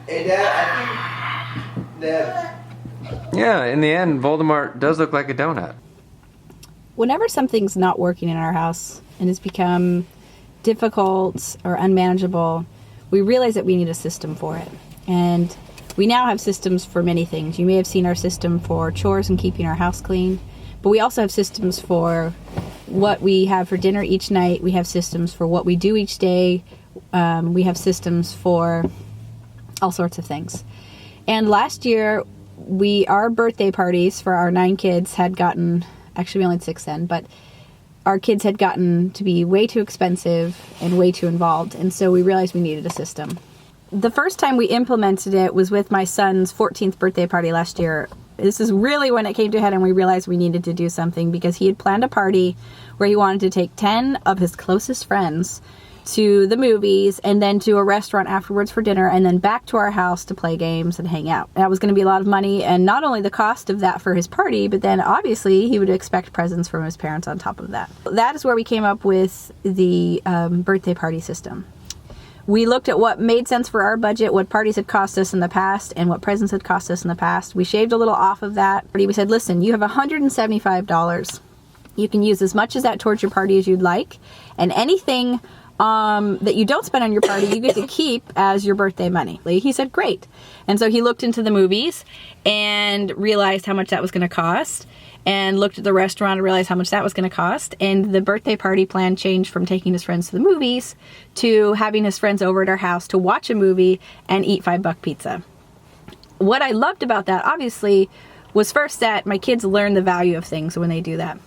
Hey, Dad. Yeah, in the end, Voldemort does look like a donut. Whenever something's not working in our house and has become difficult or unmanageable, we realize that we need a system for it. And we now have systems for many things. You may have seen our system for chores and keeping our house clean, but we also have systems for what we have for dinner each night. We have systems for what we do each day. We have systems for all sorts of things. And last year, our birthday parties for our 9 kids had gotten, actually we only had 6 then, but our kids had gotten to be way too expensive and way too involved. And so we realized we needed a system. The first time we implemented it was with my son's 14th birthday party last year. This is really when it came to a head and we realized we needed to do something, because he had planned a party where he wanted to take 10 of his closest friends to the movies and then to a restaurant afterwards for dinner and then back to our house to play games and hang out. That was going to be a lot of money, and not only the cost of that for his party, but then obviously he would expect presents from his parents on top of that. That is where we came up with the birthday party system. We looked at what made sense for our budget, what parties had cost us in the past, and what presents had cost us in the past. We shaved a little off of that. We said, listen, you have $175. You can use as much of that towards your party as you'd like, and anything that you don't spend on your party, you get to keep as your birthday money. He said, great. And so he looked into the movies and realized how much that was going to cost, and looked at the restaurant and realized how much that was going to cost. And the birthday party plan changed from taking his friends to the movies to having his friends over at our house to watch a movie and eat $5 pizza. What I loved about that, obviously, was first that my kids learn the value of things when they do that.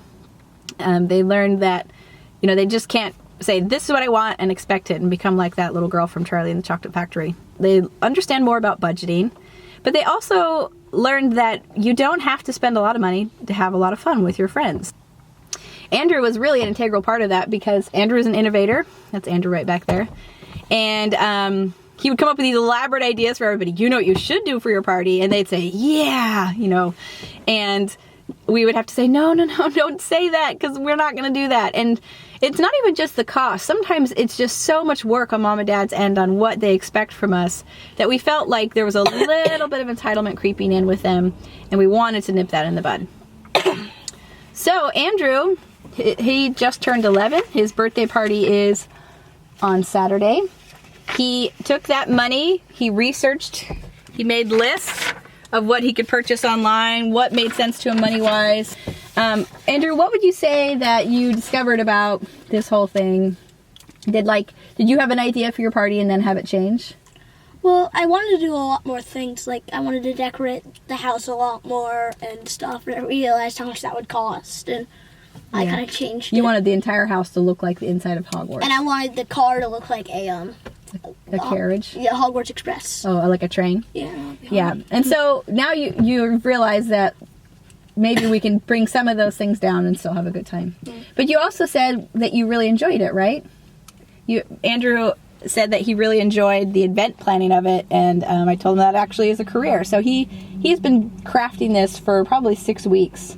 They learned that, they just can't say, this is what I want, and expect it and become like that little girl from Charlie and the Chocolate Factory. They understand more about budgeting, but they also learned that you don't have to spend a lot of money to have a lot of fun with your friends. Andrew was really an integral part of that, because Andrew is an innovator. That's Andrew right back there. And he would come up with these elaborate ideas for everybody. You know what you should do for your party? And they'd say, yeah, and we would have to say, no, don't say that, because we're not going to do that. And it's not even just the cost. Sometimes it's just so much work on Mom and Dad's end on what they expect from us that we felt like there was a little bit of entitlement creeping in with them, and we wanted to nip that in the bud. So Andrew, he just turned 11. His birthday party is on Saturday. He took that money, he researched, he made lists of what he could purchase online, what made sense to him money-wise. Andrew, what would you say that you discovered about this whole thing? Did you have an idea for your party and then have it change? Well, I wanted to do a lot more things. I wanted to decorate the house a lot more and stuff, and I realized how much that would cost, and I kind of changed it. You wanted the entire house to look like the inside of Hogwarts. And I wanted the car to look like a carriage? Yeah, Hogwarts Express. Oh, like a train? Yeah. Yeah. And so now you realize that maybe we can bring some of those things down and still have a good time. Mm. But you also said that you really enjoyed it, right? Andrew said that he really enjoyed the event planning of it, and I told him that actually is a career. So he's been crafting this for probably 6 weeks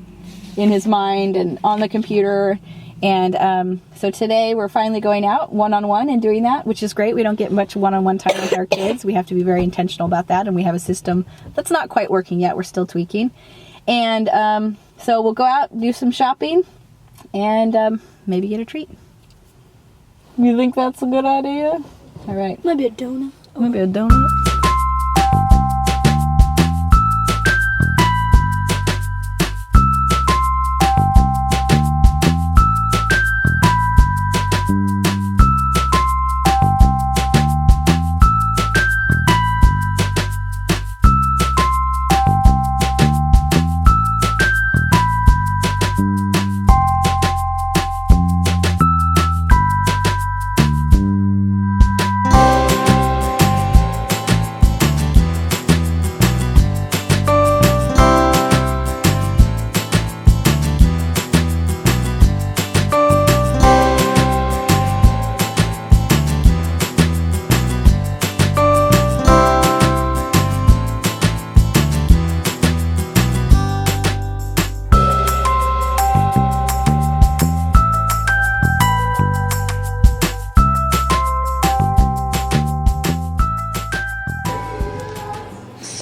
in his mind and on the computer. And so today we're finally going out one-on-one and doing that, which is great. We don't get much one-on-one time with our kids. We have to be very intentional about that, and we have a system that's not quite working yet. We're still tweaking. And so we'll go out, do some shopping, and maybe get a treat. You think that's a good idea? All right. Maybe a donut. Maybe a donut.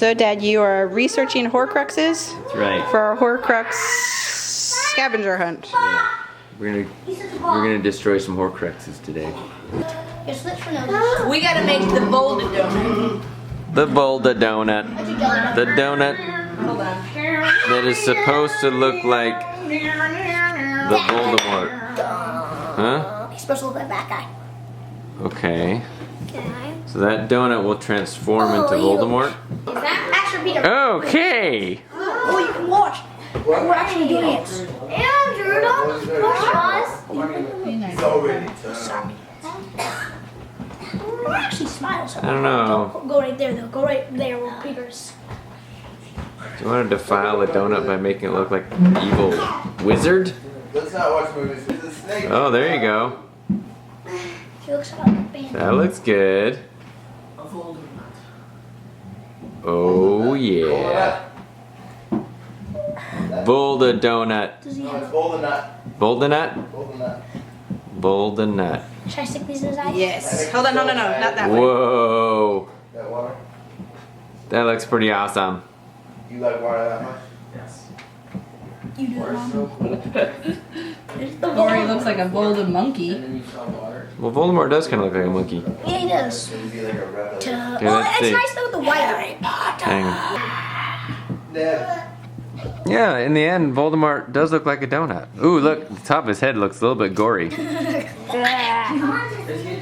So, Dad, you are researching Horcruxes That's right. for our Horcrux scavenger hunt. Yeah. We're gonna destroy some Horcruxes today. We gotta make the boulder donut. The Boulder donut. The donut that is supposed to look like the Voldemort. Huh? He's supposed to look like that guy. Okay. So that donut will transform into Voldemort. Is that actually Peter? Okay. Oh, you can watch. We're actually doing it. Andrew, don't push us. We're actually smiles. I don't know. Don't go right there though. Go right there where Peter's. Do you want to defile the donut by making it look like an evil wizard? Let's not watch movies with the snake. Oh, there you go. He looks like a band. That looks good. Oh yeah. Boulder donut. Does he No, have? it's bowl the nut. Boulder nut? Bowl the nut. Boulder nut. Should I stick these in his eyes? Yes. Hold on, no, not that way. Whoa. That water? That looks pretty awesome. You like water that much? You do it, Mom. Or he looks like a golden monkey. Well, Voldemort does kind of look like a monkey. Yeah, he does. It'd be like a red. Well, let's it's see. nice though with the white. Hang on. Dad. Yeah, in the end, Voldemort does look like a donut. Ooh, look, the top of his head looks a little bit gory. Is he a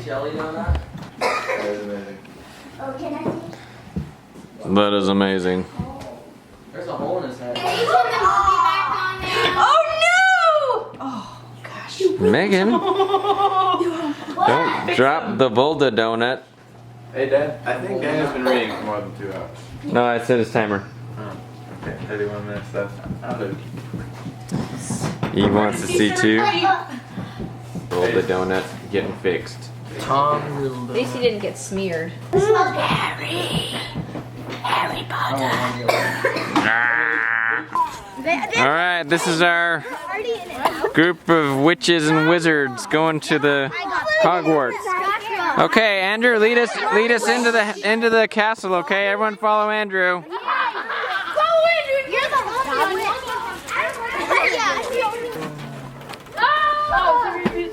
jelly donut? That is amazing. Oh, can I see? That is amazing. There's a hole in his head. Oh no! Oh gosh. Megan, don't drop the Boulder donut. Hey, Dad. I think Daniel's been reading for more than 2 hours. No, I set his timer. Okay, 31 minutes left. He wants to see too. Boulder donut getting fixed. Tom At least he didn't get smeared. Harry Potter. Alright, this is our group of witches and wizards going to the Hogwarts. Okay, Andrew, lead us into the castle, okay? Everyone follow Andrew.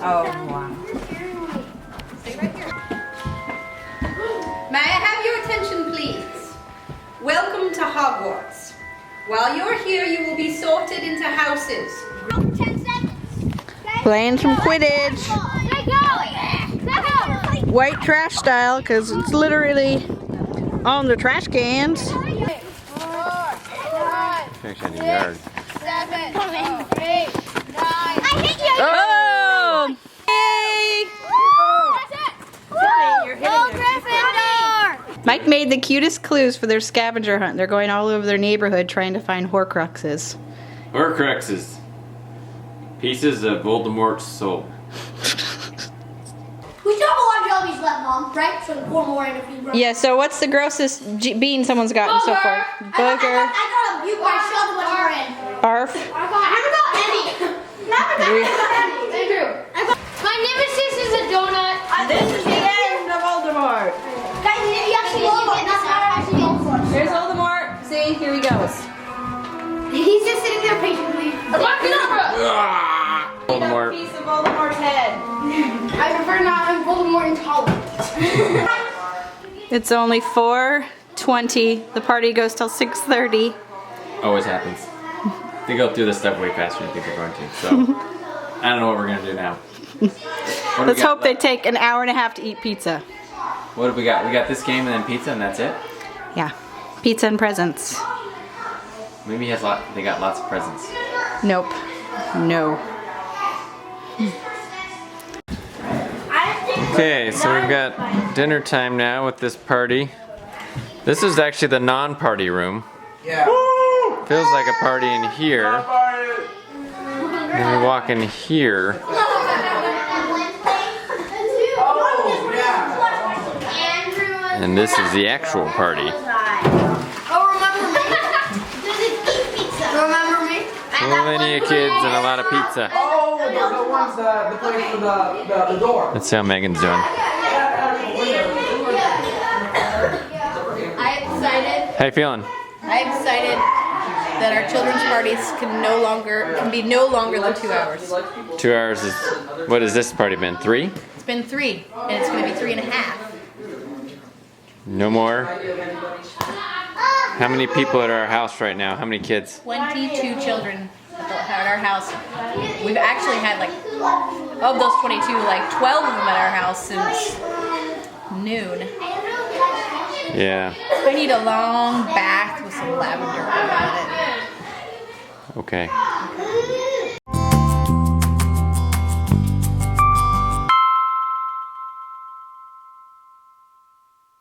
Oh wow. May I have your attention, please? Welcome to Hogwarts. While you're here, you will be sorted into houses. 10 seconds. Playing some Quidditch. Let go. White trash style, because it's literally on the trash cans. Actually, in the yard. 7, 8, 9. I hit you. Oh! Mike made the cutest clues for their scavenger hunt. They're going all over their neighborhood trying to find Horcruxes. Horcruxes. Pieces of Voldemort's soul. We still have a lot of jellies left, Mom, right? So 4 more in a few. Yeah, so what's the grossest bean someone's gotten so far? Booger. I got a butte where I showed them what you were in. Barf. I haven't got any. Andrew. My nemesis is a donut. This is the end of Voldemort. Guys, you actually go for it. That's not actually going for it. Here's Voldemort. See, here he goes. He's just sitting there patiently. Voldemort. Piece of Voldemort's head. I prefer not have Voldemort intolerant. It's only 4:20. The party goes till 6:30. Always happens. They go through this stuff way faster than I think they're going to. So, I don't know what we're going to do now. Let's hope they take an hour and a half to eat pizza. What have we got? We got this game and then pizza and that's it? Yeah, pizza and presents. Maybe they got lots of presents. Nope. No. Okay, so we've got dinner time now with this party. This is actually the non-party room. Yeah. Feels like a party in here. Then we walk in here. And this is the actual party. Oh, remember me? Does it eat pizza? Remember me? Plenty of kids and a lot of pizza. Oh, the ones, the place for the door. Let's see how Megan's doing. I'm excited. How you feeling? I'm excited that our children's parties can be no longer than 2 hours. 2 hours is, what has this party been, 3? It's been 3, and it's going to be 3.5. No more? How many people at our house right now? How many kids? 22 children at our house. We've actually had like, of those 22, like 12 of them at our house since noon. Yeah. I need a long bath with some lavender on it. Okay.